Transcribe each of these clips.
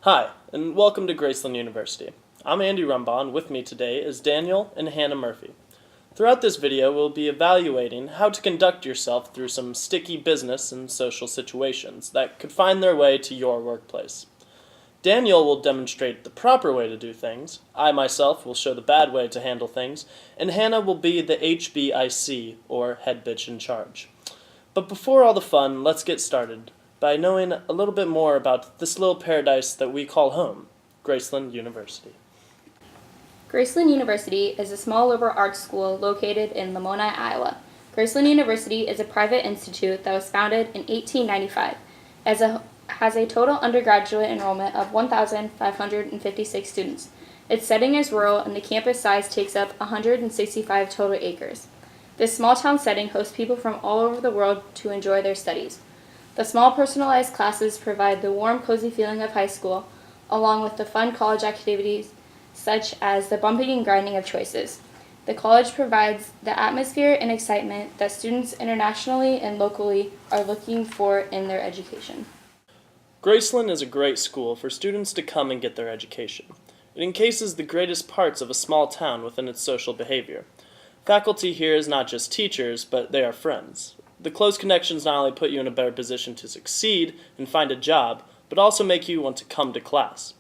Hi, and welcome to Graceland University. I'm Andy Rumbaugh, and with me today is Daniel and Hannah Murphy. Throughout this video, we'll be evaluating how to conduct yourself through some sticky business and social situations that could find their way to your workplace. Daniel will demonstrate the proper way to do things, I myself will show the bad way to handle things, and Hannah will be the HBIC, or head bitch in charge. But before all the fun, let's get started by knowing a little bit more about this little paradise that we call home, Graceland University. Graceland University is a small liberal arts school located in Lamoni, Iowa. Graceland University is a private institute that was founded in 1895. Has a total undergraduate enrollment of 1,556 students. Its setting is rural and the campus size takes up 165 total acres. This small town setting hosts people from all over the world to enjoy their studies. The small personalized classes provide the warm, cozy feeling of high school, along with the fun college activities such as the bumping and grinding of choices. The college provides the atmosphere and excitement that students internationally and locally are looking for in their education. Graceland is a great school for students to come and get their education. It encases the greatest parts of a small town within its social behavior. Faculty here is not just teachers, but they are friends. The close connections not only put you in a better position to succeed and find a job, but also make you want to come to class.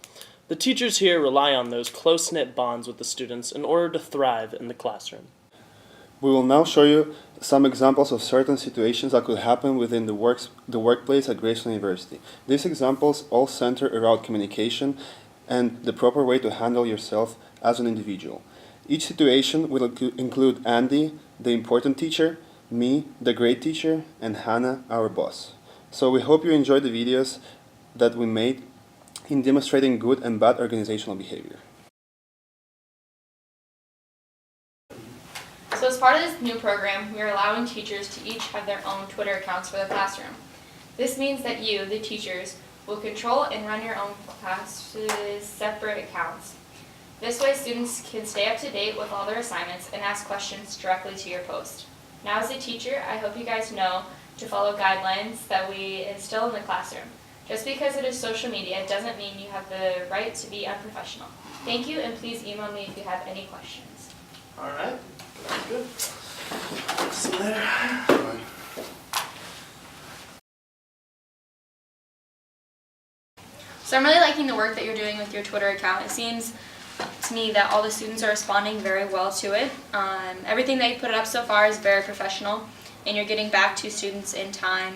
The teachers here rely on those close-knit bonds with the students in order to thrive in the classroom. We will now show you some examples of certain situations that could happen within the workplace at Graceland University. These examples all center around communication and the proper way to handle yourself as an individual. Each situation will include Andy, the important teacher, me, the great teacher, and Hannah, our boss. So we hope you enjoyed the videos that we made in demonstrating good and bad organizational behavior. So as part of this new program, we are allowing teachers to each have their own Twitter accounts for the classroom. This means that you, the teachers, will control and run your own classes' separate accounts. This way students can stay up to date with all their assignments and ask questions directly to your post. Now as a teacher, I hope you guys know to follow guidelines that we instill in the classroom. Just because it is social media doesn't mean you have the right to be unprofessional. Thank you, and please email me if you have any questions. All right, very good. See you later. Bye. So I'm really liking the work that you're doing with your Twitter account. It seems to me that all the students are responding very well to it. Everything that you put up so far is very professional, and you're getting back to students in time.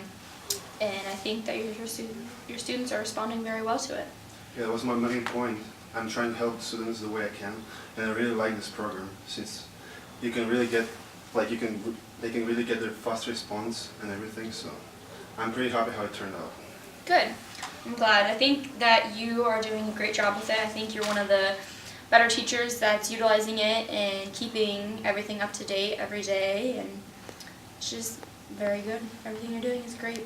And I think that your students are responding very well to it. Yeah, that was my main point. I'm trying to help students the way I can, and I really like this program since you can really get, they can really get their fast response and everything. So I'm pretty happy how it turned out. Good. I'm glad. I think that you are doing a great job with it. I think you're one of the better teachers that's utilizing it and keeping everything up to date every day, and it's just very good. Everything you're doing is great.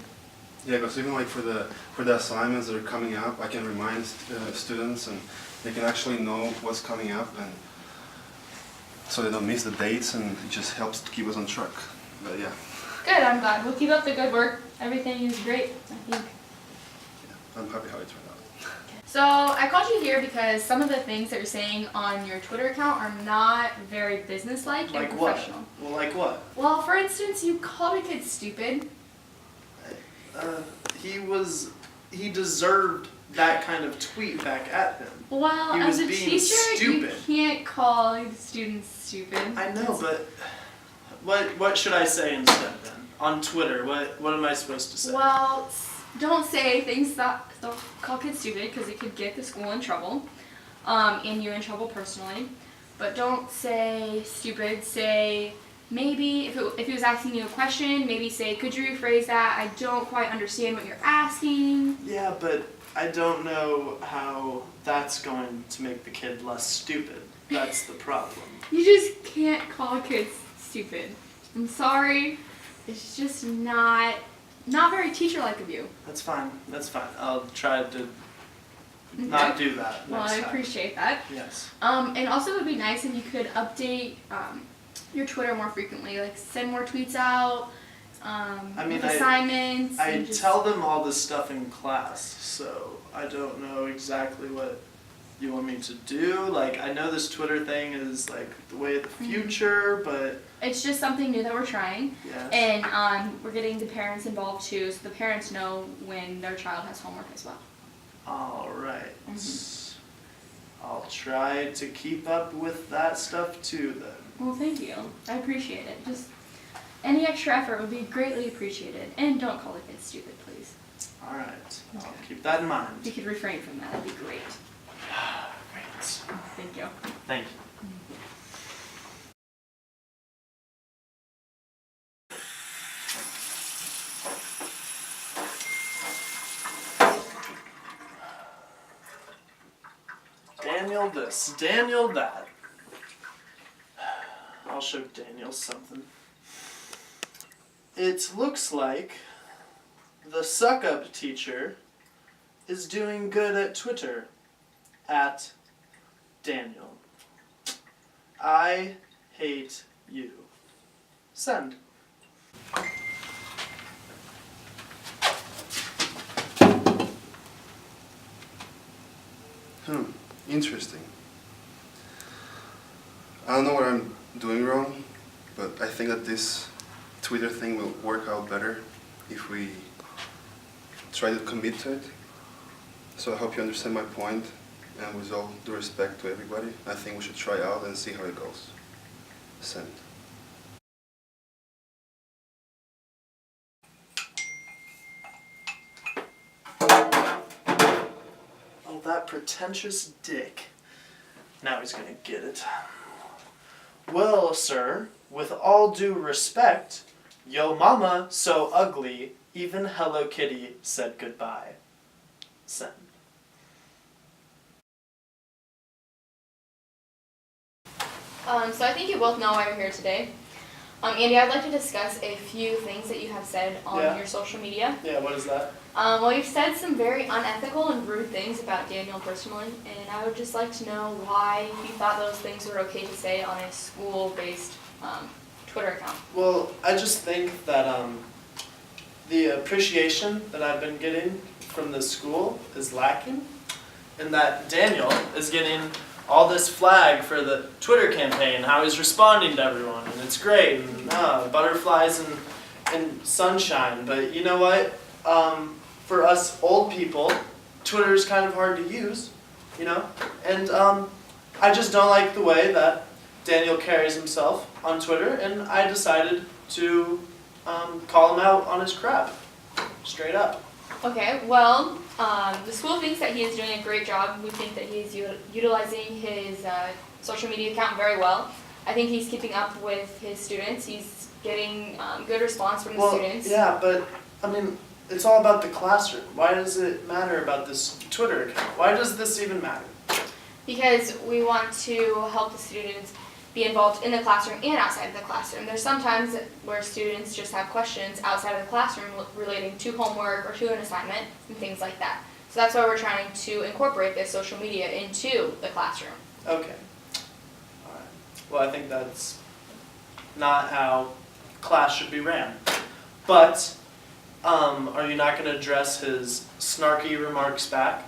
Yeah, because even like for the assignments that are coming up, I can remind students, and they can actually know what's coming up, and so they don't miss the dates, and it just helps to keep us on track. But yeah. Good. I'm glad. We'll keep up the good work. Everything is great, I think. Yeah, I'm happy how it turned out. So I called you here because some of the things that you're saying on your Twitter account are not very business-like and professional. Well, like what? Well, for instance, you called a kid stupid. He deserved that kind of tweet back at him. Well, He as was a being teacher, stupid. you can't call students stupid. I know, but what should I say instead then? On Twitter, what am I supposed to say? Well, don't say things that don't call kids stupid because it could get the school in trouble, and you in trouble personally. But don't say stupid. Say maybe if he was asking you a question, maybe say, could you rephrase that? I don't quite understand what you're asking. Yeah, but I don't know how that's going to make the kid less stupid. That's the problem. You just can't call kids stupid. I'm sorry. It's just not very teacher-like of you. That's fine. I'll try to not do that Well, next I time. appreciate that. Yes. And also it would be nice if you could update your Twitter more frequently, like send more tweets out, I mean, with assignments. I and just, tell them all this stuff in class, so I don't know exactly what you want me to do. Like, I know this Twitter thing is like the way of the future, but It's just something new that we're trying, yes. and we're getting the parents involved too, so the parents know when their child has homework as well. All right. I'll try to keep up with that stuff too then. Well, thank you. I appreciate it. Just any extra effort would be greatly appreciated, and don't call the kids stupid, please. All right. I'll Okay. keep that in If mind. you could refrain from that, that'd be great. Great. Thank you. Thank you. Daniel this, Daniel that. I'll show Daniel something. It looks like the suck-up teacher is doing good at Twitter. At Daniel. I hate you. Send. Interesting. I don't know what I'm doing wrong, but I think that this Twitter thing will work out better if we try to commit to it. So I hope you understand my point, and with all due respect to everybody, I think we should try out and see how it goes. Send. Oh, that pretentious dick. Now he's gonna get it. Well, sir, with all due respect, yo mama so ugly, even Hello Kitty said goodbye. Send. So I think you both know why you're here today. Andy, I'd like to discuss a few things that you have said on Yeah. your social media. Yeah, what is that? Well, you've said some very unethical and rude things about Daniel personally, and I would just like to know why you thought those things were okay to say on a school-based Twitter account. Well, I just think that the appreciation that I've been getting from the school is lacking, and that Daniel is getting all this flag for the Twitter campaign, how he's responding to everyone, and it's great, and butterflies and sunshine. But you know what? For us old people, Twitter is kind of hard to use, you know? And I just don't like the way that Daniel carries himself on Twitter, and I decided to call him out on his crap, straight up. Okay, well, the school thinks that he is doing a great job. We think that he's utilizing his social media account very well. I think he's keeping up with his students. He's getting good response from the students. Yeah, but I mean, it's all about the classroom. Why does it matter about this Twitter account? Why does this even matter? Because we want to help the students be involved in the classroom and outside of the classroom. There's sometimes where students just have questions outside of the classroom relating to homework or to an assignment and things like that. So that's why we're trying to incorporate this social media into the classroom. Okay. Alright. Well, I think that's not how class should be ran. But, are you not going to address his snarky remarks back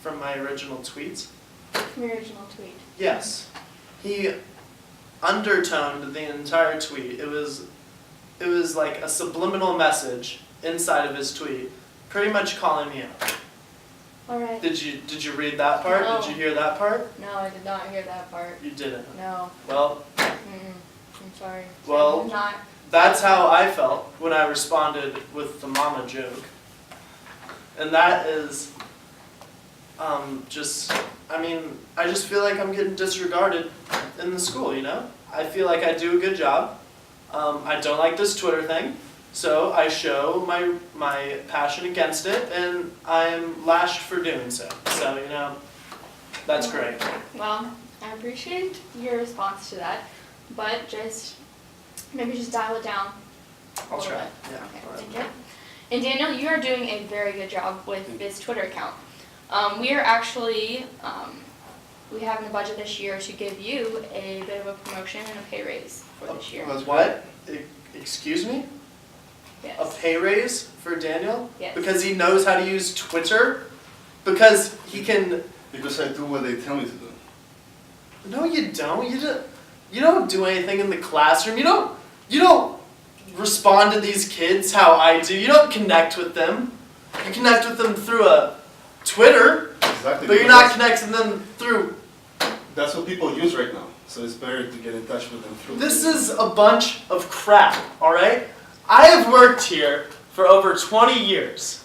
from my original tweets? From your original tweet. Yes. He undertoned the entire tweet. It was like a subliminal message inside of his tweet, pretty much calling me out. Alright. Did you read that part? No. Did you hear that part? No, I did not hear that part. You didn't. No. Well, I'm sorry. Well- I'm not. that's how I felt when I responded with the mama joke. And that is I just feel like I'm getting disregarded in the school, you know? I feel like I do a good job. I don't like this Twitter thing, so I show my passion against it, and I'm lashed for doing so. So, you know, that's great. Well, I appreciate your response to that, but maybe just dial it down a I'll little try. bit. Yeah. Okay, all right. thank you. And Daniel, you are doing a very good job with this Twitter account. We are actually, we have in the budget this year to give you a bit of a promotion and a pay raise for this year. Was What? Excuse me? Yes. a pay raise for Daniel Yes. because he knows how to use Twitter, because he can. Because I do what they tell me to do. No, you don't. You don't do anything in the classroom. You don't respond to these kids how I do. You don't connect with them. You connect with them through a Twitter, Exactly. but you're not connecting them through. That's what people use right now. So it's better to get in touch with them through. This is a bunch of crap, alright? I have worked here for over 20 years.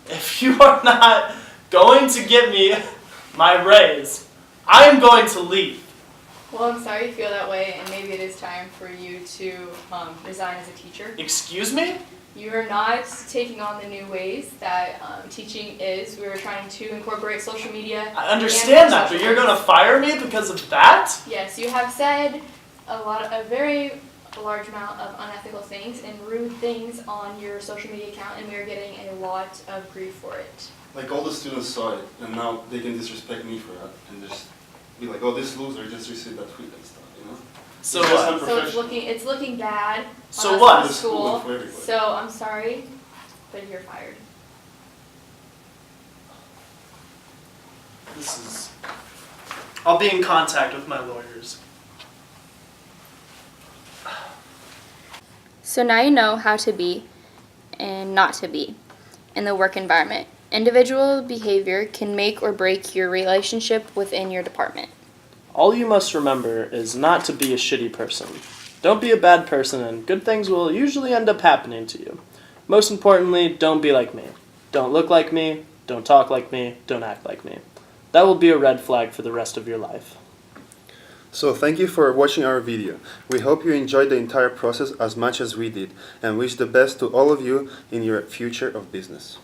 If you are not going to get me my raise, I am going to leave. Well, I'm sorry you feel that way, and maybe it is time for you to resign as a teacher. Excuse me? You are not taking on the new ways that teaching is. We are trying to incorporate social media. I understand that, but you're going to fire me because of that? Yes, you have said a very large amount of unethical things and rude things on your social media account, and we are getting a lot of grief for it. Like all the students saw it, and now they can disrespect me for that, and just be like, "Oh, this loser just received that tweet and stuff," you know? So It's just what? unprofessional. So it's looking bad on So us what? in For the the school school. and for everybody. So I'm sorry, but you're fired. This is. I'll be in contact with my lawyers. So now you know how to be and not to be in the work environment. Individual behavior can make or break your relationship within your department. All you must remember is not to be a shitty person. Don't be a bad person, and good things will usually end up happening to you. Most importantly, don't be like me. Don't look like me, don't talk like me, don't act like me. That will be a red flag for the rest of your life. So thank you for watching our video. We hope you enjoyed the entire process as much as we did, and wish the best to all of you in your future of business.